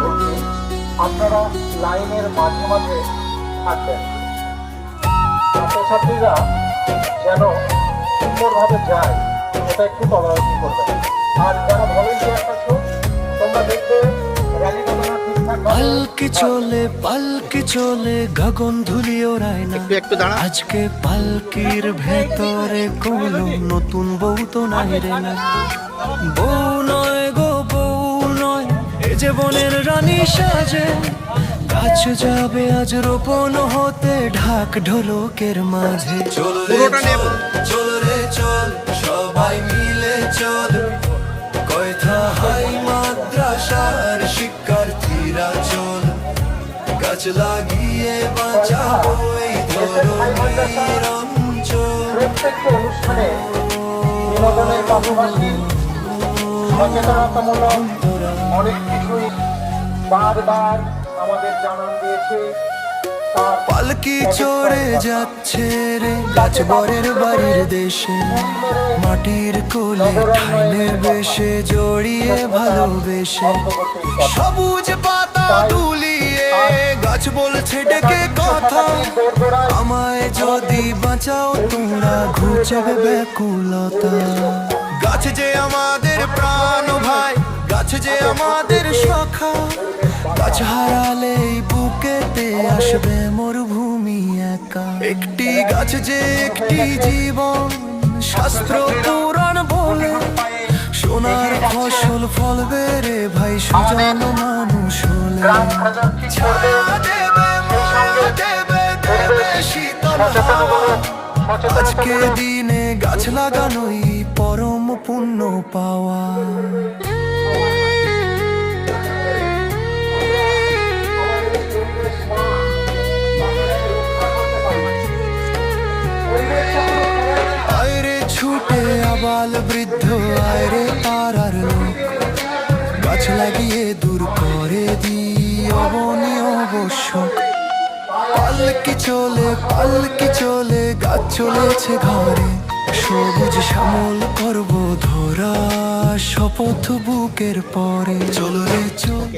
বলছি, আপনারা লাইনের মাঝে মাঝে থাকবেন। ছাত্রছাত্রীরা যেন সুন্দরভাবে যায়, এটা একটু তদারকি করবেন। আর যারা ভলেন্টিয়ার আছো, তোমরা দেখবে র্যালিটা ঠিকঠাক পালকি চলে গগন ধুলি ওড়ায় না। আজকে পালকির ভেতরে কোনো নতুন বউ তো নাই রে না। বউ নয় গো বউ নয়, এ যে বনের রানী সাজে। গাছ যাবে আজ রোপণ হতে ঢাক ঢোলকের মাঝে। চল রে চল রে চল, সবাই মিলে চল। কয়থা হাই মাদ্রাসার শিক্ষার্থীরা চল। গাছ লাগিয়ে বাঁচাবো এই ধরনের অঞ্চল। প্রত্যেকটি অনুষ্ঠানে বিনোদনের পাশাপাশি সচেতনতামূলক অনেক কিছুই বারবার আমাদের জানান দিয়েছে। পালকি চড়ে যাচ্ছে রে গাছ বরের বাড়ির দেশে। মাটির কোলে ঠাইনের বেশে জড়িয়ে ভালোবেসে। সবুজ পাতা দুলিয়ে গাছ বলছে ডেকে কথা। আমায় যদি বাঁচাও তোমরা ঘুচাবে ব্যাকুলতা। গাছ যে আমাদের প্রাণ ভাই, গাছ যে আমাদের সখা। গাছ হারালেই বুকেতে আসবে মরুভূমি একা। একটি গাছ যে একটি জীবন, শাস্ত্র পুরাণ বলে। সোনার ফসল ফলবে রে ভাই সুজন মানুষ হলে। ছায়া দেবে মায়া দেবে দেবে শীতল হাওয়া। আজকে দিনে গাছ লাগানোই পরম পুণ্য পাওয়া। আয়রে ছুটে আবাল বৃদ্ধ, আয়রে পাড়ার লোক। গাছ লাগিয়ে দূর করে দি অবনি অবশ্য। পালকি চলে গাছ চলেছে ঘরে। সবুজ শ্যামল করব ধরা শপথ বুকের পরে। চল রে চল।